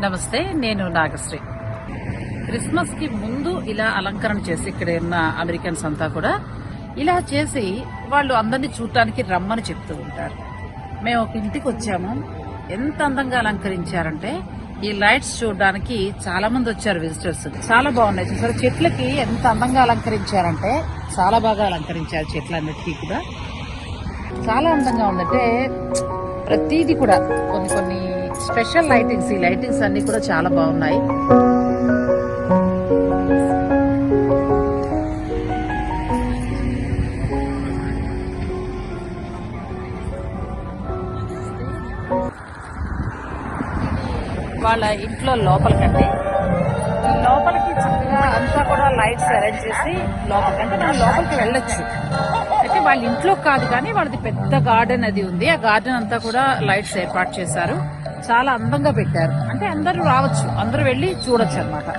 నమస్తే, నేను నాగశ్రీ. క్రిస్మస్ కి ముందు ఇలా అలంకరణ చేసి ఇక్కడ ఉన్న అమెరికన్స్ అంతా కూడా ఇలా చేసి వాళ్ళు అందరినీ చూడటానికి రమ్మని చెప్తూ ఉంటారు. మేము ఒక ఇంటికి వచ్చాము. ఎంత అందంగా అలంకరించారంటే ఈ లైట్స్ చూడడానికి చాలా మంది వచ్చారు విజిటర్స్. చాలా బాగున్నాయి. చూసారు చెట్లకి ఎంత అందంగా అలంకరించారంటే చాలా బాగా అలంకరించారు. చెట్లన్నిటికీ కూడా చాలా అందంగా ఉందంటే ప్రతిదీ కూడా కొన్ని స్పెషల్ లైటింగ్స్, ఈ లైటింగ్స్ అన్ని కూడా చాలా బాగున్నాయి. వాళ్ళ ఇంట్లో లోపలికండి, లోపలికి చక్కగా అంతా కూడా లైట్స్ అరేంజ్ చేసి లోపలికంటే మనం లోపలికి వెళ్ళొచ్చు. అయితే వాళ్ళ ఇంట్లో కాదు కానీ వాళ్ళది పెద్ద గార్డెన్ అది ఉంది. ఆ గార్డెన్ అంతా కూడా లైట్స్ ఏర్పాటు చేశారు. చాలా అందంగా పెట్టారు. అంటే అందరూ రావచ్చు, అందరూ వెళ్ళి చూడొచ్చు అన్నమాట.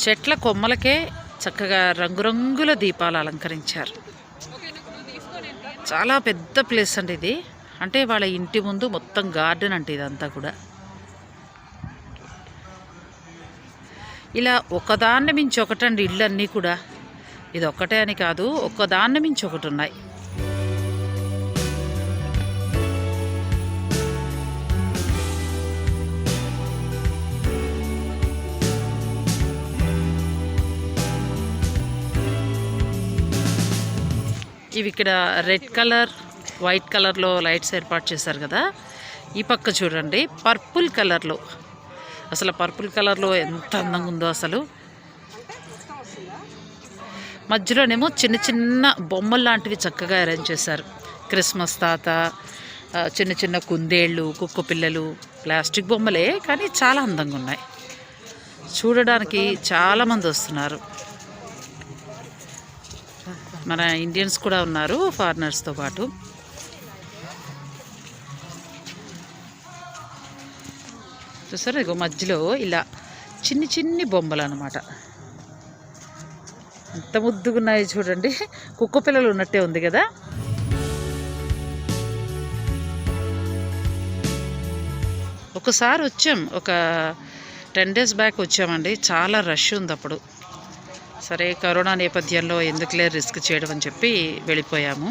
చెట్ల కొమ్మలకే చక్కగా రంగురంగుల దీపాలు అలంకరించారు. చాలా పెద్ద ప్లేస్ అండి ఇది. అంటే వాళ్ళ ఇంటి ముందు మొత్తం గార్డెన్ అంటే ఇదంతా కూడా. ఇలా ఒకదాన్ని మించి ఒకటండి ఇళ్ళన్నీ కూడా. ఇది ఒక్కటే అని కాదు, ఒకదాన్ని మించి ఒకటి ఉన్నాయి. ఇవి ఇక్కడ రెడ్ కలర్, వైట్ కలర్లో లైట్స్ ఏర్పాటు చేశారు కదా. ఈ పక్క చూడండి పర్పుల్ కలర్లో. అసలు పర్పుల్ కలర్లో ఎంత అందంగా ఉందో అసలు. మధ్యలోనేమో చిన్న చిన్న బొమ్మలు లాంటివి చక్కగా అరేంజ్ చేశారు. క్రిస్మస్ తాత, చిన్న చిన్న కుందేళ్ళు, కుక్క పిల్లలు, ప్లాస్టిక్ బొమ్మలే కానీ చాలా అందంగా ఉన్నాయి. చూడడానికి చాలామంది వస్తున్నారు. మన ఇండియన్స్ కూడా ఉన్నారు, ఫారినర్స్తో పాటు. చూసారు ఇగో మధ్యలో ఇలా చిన్ని చిన్ని బొమ్మలు అన్నమాట. ఎంత ముద్దుగా ఉన్నాయి చూడండి. కుక్క పిల్లలు ఉన్నట్టే ఉంది కదా. ఒకసారి వచ్చాం, ఒక 10 days బ్యాక్ వచ్చామండి. చాలా రష్ ఉంది అప్పుడు. సరే కరోనా నేపథ్యంలో ఎందుకులే రిస్క్ చేయడం అని చెప్పి వెళ్ళిపోయాము.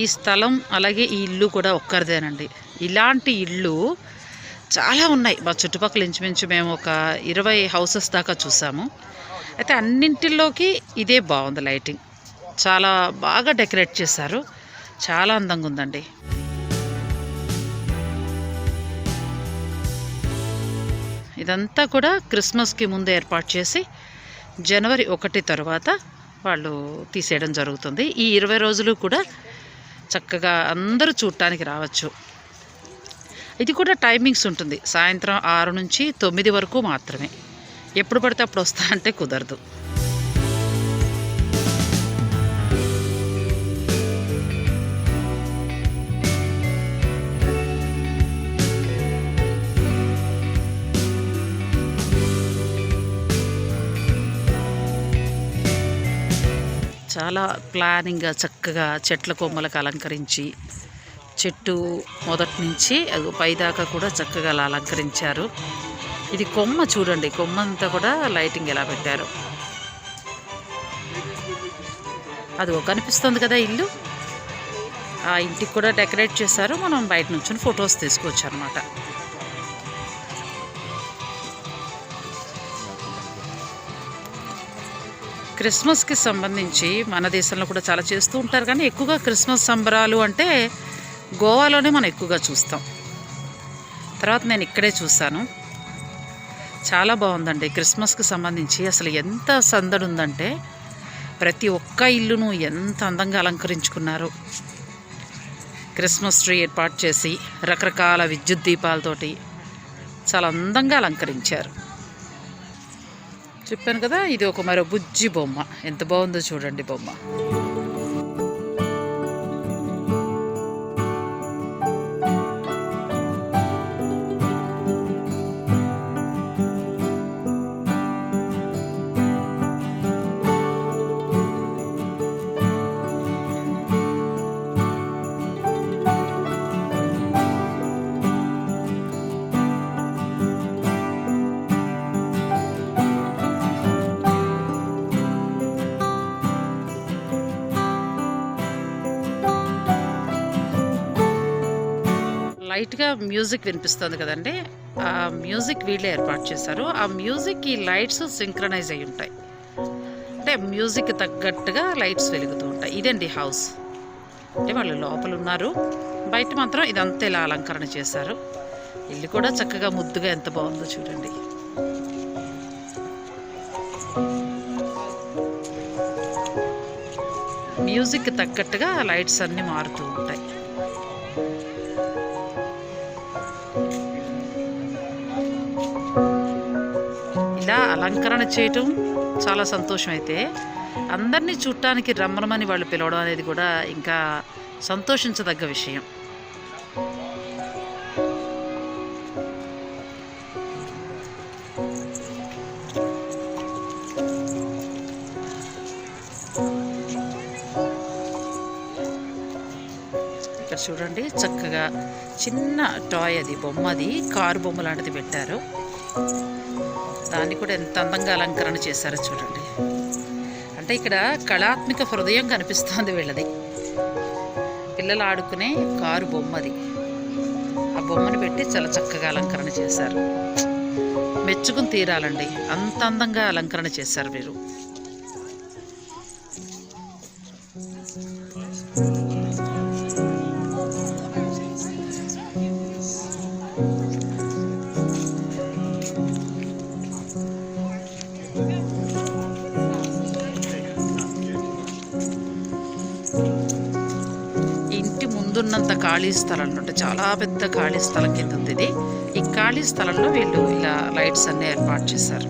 ఈ స్థలం అలాగే ఈ ఇల్లు కూడా ఒక్కరిదేనండి. ఇలాంటి ఇళ్ళు చాలా ఉన్నాయి మా చుట్టుపక్కల. ఇంచుమించు మేము ఒక 20 హౌసెస్ దాకా చూసాము. అయితే అన్నింటిలోకి ఇదే బాగుంది. లైటింగ్ చాలా బాగా డెకరేట్ చేశారు. చాలా అందంగా ఉందండి. ఇదంతా కూడా క్రిస్మస్కి ముందు ఏర్పాటు చేసి జనవరి 1 తర్వాత వాళ్ళు తీసేయడం జరుగుతుంది. ఈ 20 రోజులు కూడా చక్కగా అందరూ చూడటానికి రావచ్చు. ఇది కూడా టైమింగ్స్ ఉంటుంది. సాయంత్రం 6 నుంచి 9 వరకు మాత్రమే. ఎప్పుడు పడితే అప్పుడు వస్తా అంటే కుదరదు. చాలా ప్లానింగ్గా చక్కగా చెట్ల కొమ్మలకు అలంకరించి, చెట్టు మొదటి నుంచి పైదాకా కూడా చక్కగా అలా అలంకరించారు. ఇది కొమ్మ చూడండి, కొమ్మ అంతా కూడా లైటింగ్ ఎలా పెట్టారు. అది కనిపిస్తుంది కదా ఇల్లు. ఆ ఇంటికి కూడా డెకరేట్ చేశారు. మనం బయట నుంచి ఫొటోస్ తీసుకోవచ్చు అన్నమాట. క్రిస్మస్కి సంబంధించి మన దేశంలో కూడా చాలా చేస్తూ ఉంటారు, కానీ ఎక్కువగా క్రిస్మస్ సంబరాలు అంటే గోవాలోనే మనం ఎక్కువగా చూస్తాం. తర్వాత నేను ఇక్కడే చూశాను, చాలా బాగుందండి. క్రిస్మస్కి సంబంధించి అసలు ఎంత సందడి ఉందంటే ప్రతి ఒక్క ఇల్లును ఎంత అందంగా అలంకరించుకున్నారు. క్రిస్మస్ ట్రీ ఏర్పాటు చేసి రకరకాల విద్యుత్ దీపాలతోటి చాలా అందంగా అలంకరించారు. చెప్పాను కదా, ఇది ఒక మరో బుజ్జి బొమ్మ. ఎంత బాగుందో చూడండి బొమ్మ. లైట్గా మ్యూజిక్ వినిపిస్తుంది కదండి, ఆ మ్యూజిక్ వీళ్ళే ఏర్పాటు చేశారు. ఆ మ్యూజిక్ ఈ లైట్స్ సింక్రనైజ్ అయి ఉంటాయి, అంటే మ్యూజిక్ తగ్గట్టుగా లైట్స్ వెలుగుతూ ఉంటాయి. ఇదండి హౌస్, అంటే వాళ్ళు లోపల ఉన్నారు, బయట మాత్రం ఇదంతా ఇలా అలంకరణ చేశారు. ఇల్లు కూడా చక్కగా ముద్దుగా ఎంత బాగుందో చూడండి. మ్యూజిక్ తగ్గట్టుగా లైట్స్ అన్నీ మారుతూ ఉంటాయి. ఇలా అలంకరణ చేయటం చాలా సంతోషం. అయితే అందరినీ చూడటానికి రమ్మనమని వాళ్ళు పిలవడం అనేది కూడా ఇంకా సంతోషించదగ్గ విషయం. ఇక్కడ చూడండి, చక్కగా చిన్న టాయ్, అది బొమ్మది కారు బొమ్మ లాంటిది పెట్టారు. దాన్ని కూడా ఎంత అందంగా అలంకరణ చేశారో చూడండి. అంటే ఇక్కడ కళాత్మక హృదయం కనిపిస్తుంది వీళ్ళది. పిల్లలు ఆడుకునే కారు బొమ్మది, ఆ బొమ్మను పెట్టి చాలా చక్కగా అలంకరణ చేశారు. మెచ్చుకుని తీరాలండి, అంత అందంగా అలంకరణ చేశారు వీరు. ఇంటి ముందున్నంత ఖాళీ స్థలం అంటే చాలా పెద్ద ఖాళీ స్థలం కింద ఉంది ఇది. ఈ ఖాళీ స్థలంలో వీళ్ళు ఇలా లైట్స్ అన్నీ ఏర్పాటు చేశారు.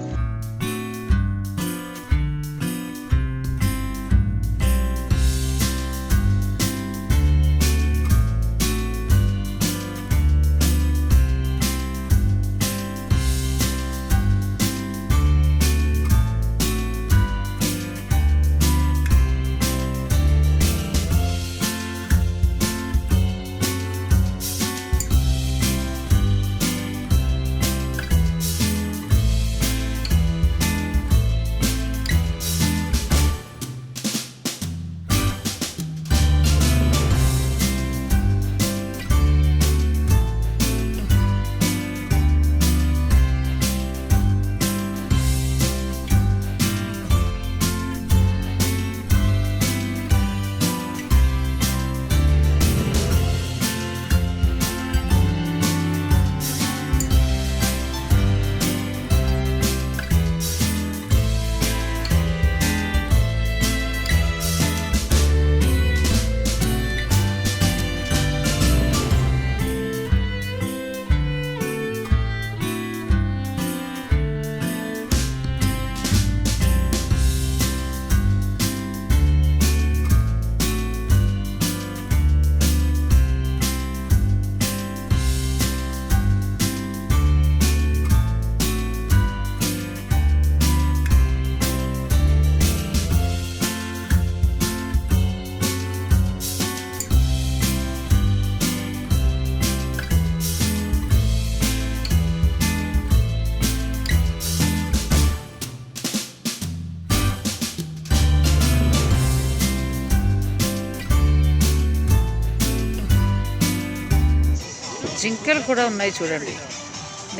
జింకలు కూడా ఉన్నాయి చూడండి.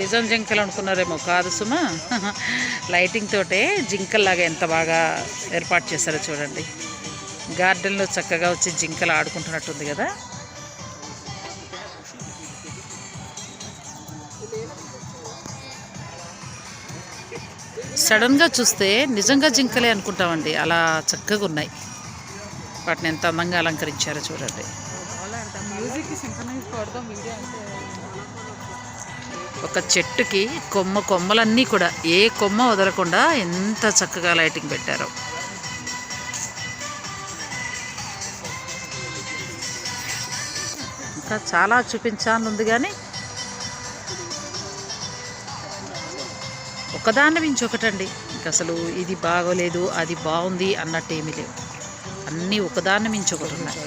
నిజం జింకలు అనుకున్నారేమో, కాదు సుమా. లైటింగ్ తోటే జింకల్లాగా ఎంత బాగా ఏర్పాటు చేశారో చూడండి. గార్డెన్లో చక్కగా వచ్చి జింకలు ఆడుకుంటున్నట్టుంది కదా. సడన్గా చూస్తే నిజంగా జింకలే అనుకుంటామండి, అలా చక్కగా ఉన్నాయి. వాటిని ఎంత అందంగా అలంకరించారో చూడండి. ఒక చెట్టుకి కొమ్మలన్నీ కూడా ఏ కొమ్మ వదలకుండా ఎంత చక్కగా లైటింగ్ పెట్టారో. ఇంకా చాలా చూపించాలని ఉంది, కానీ ఒకదాన్ని మించి ఒకటండి. ఇంకా అసలు ఇది బాగోలేదు అది బాగుంది అన్నట్టు ఏమీ లేవు, అన్నీ ఒకదాన్ని మించి ఒకటి ఉన్నాయి.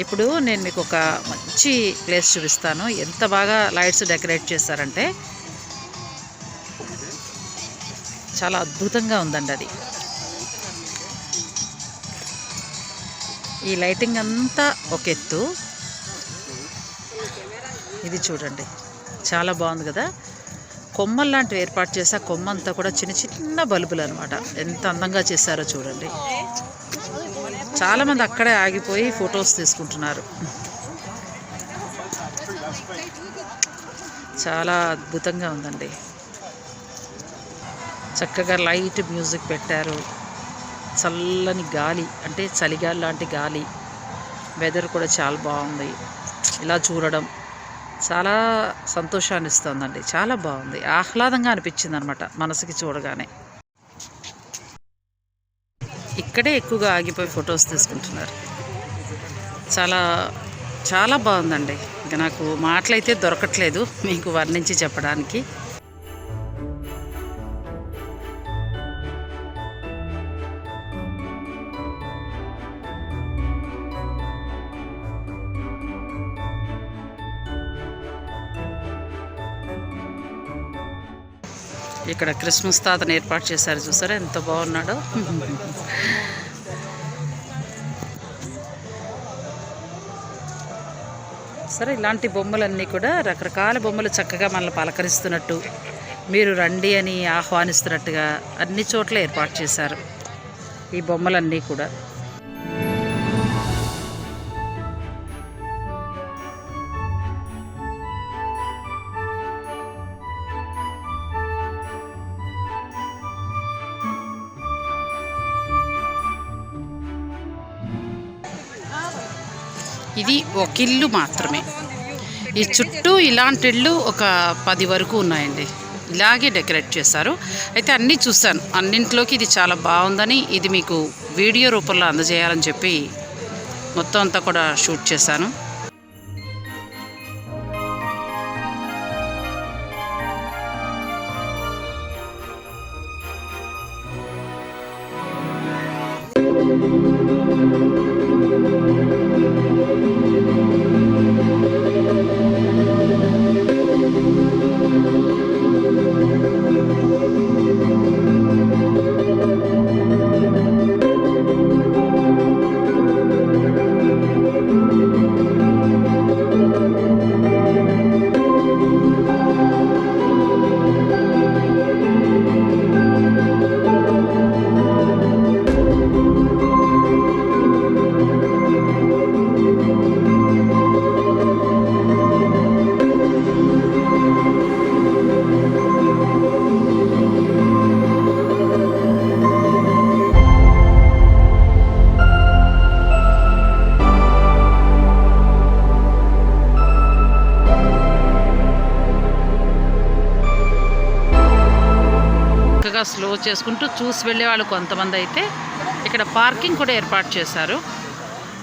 ఇప్పుడు నేను మీకు ఒక మంచి ప్లేస్ చూపిస్తాను. ఎంత బాగా లైట్స్ డెకరేట్ చేస్తారంటే చాలా అద్భుతంగా ఉందండి అది. ఈ లైటింగ్ అంతా ఒక ఎత్తు, ఇది చూడండి చాలా బాగుంది కదా. కొమ్మలు లాంటివి ఏర్పాటు చేసి ఆ కొమ్మ అంతా కూడా చిన్న చిన్న బల్బులు అనమాట. ఎంత అందంగా చేశారో చూడండి. చాలామంది అక్కడే ఆగిపోయి ఫొటోస్ తీసుకుంటున్నారు. చాలా అద్భుతంగా ఉందండి. చక్కగా లైట్ మ్యూజిక్ పెట్టారు. చల్లని గాలి, అంటే చలిగాలి లాంటి గాలి. వెదర్ కూడా చాలా బాగుంది. ఇలా చూడడం చాలా సంతోషాన్ని ఇస్తుందండి. చాలా బాగుంది, ఆహ్లాదంగా అనిపించింది అనమాట మనసుకి చూడగానే. ఇక్కడే ఎక్కువగా ఆగిపోయి ఫొటోస్ తీసుకుంటున్నారు. చాలా చాలా బాగుందండి. ఇంకా నాకు మాటలైతే దొరకట్లేదు మీకు వర్ణించి చెప్పడానికి. ఇక్కడ క్రిస్మస్ తాతను ఏర్పాటు చేశారు, చూసారా ఎంత బాగున్నాడో. సరే, ఇలాంటి బొమ్మలన్నీ కూడా రకరకాల బొమ్మలు చక్కగా మనల్ని పలకరిస్తున్నట్టు, మీరు రండి అని ఆహ్వానిస్తున్నట్టుగా అన్ని చోట్ల ఏర్పాటు చేశారు ఈ బొమ్మలన్నీ కూడా. ఇది ఒక ఇల్లు మాత్రమే. ఈ చుట్టూ ఇలాంటి ఇళ్ళు ఒక 10 వరకు ఉన్నాయండి. ఇలాగే డెకరేట్ చేశారు. అయితే అన్నీ చూశాను, అన్నింటిలోకి ఇది చాలా బాగుందని ఇది మీకు వీడియో రూపంలో అందజేయాలని చెప్పి మొత్తం అంతా కూడా షూట్ చేశాను. స్లో చేసుకుంటూ చూసి వెళ్ళే వాళ్ళు కొంతమంది అయితే ఇక్కడ పార్కింగ్ కూడా ఏర్పాటు చేశారు.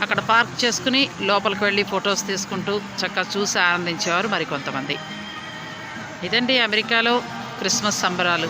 అక్కడ పార్క్ చేసుకుని లోపలికి వెళ్ళి ఫొటోస్ తీసుకుంటూ చక్కగా చూసి ఆనందించేవారు మరికొంతమంది. ఇదండి అమెరికాలో క్రిస్మస్ సంబరాలు.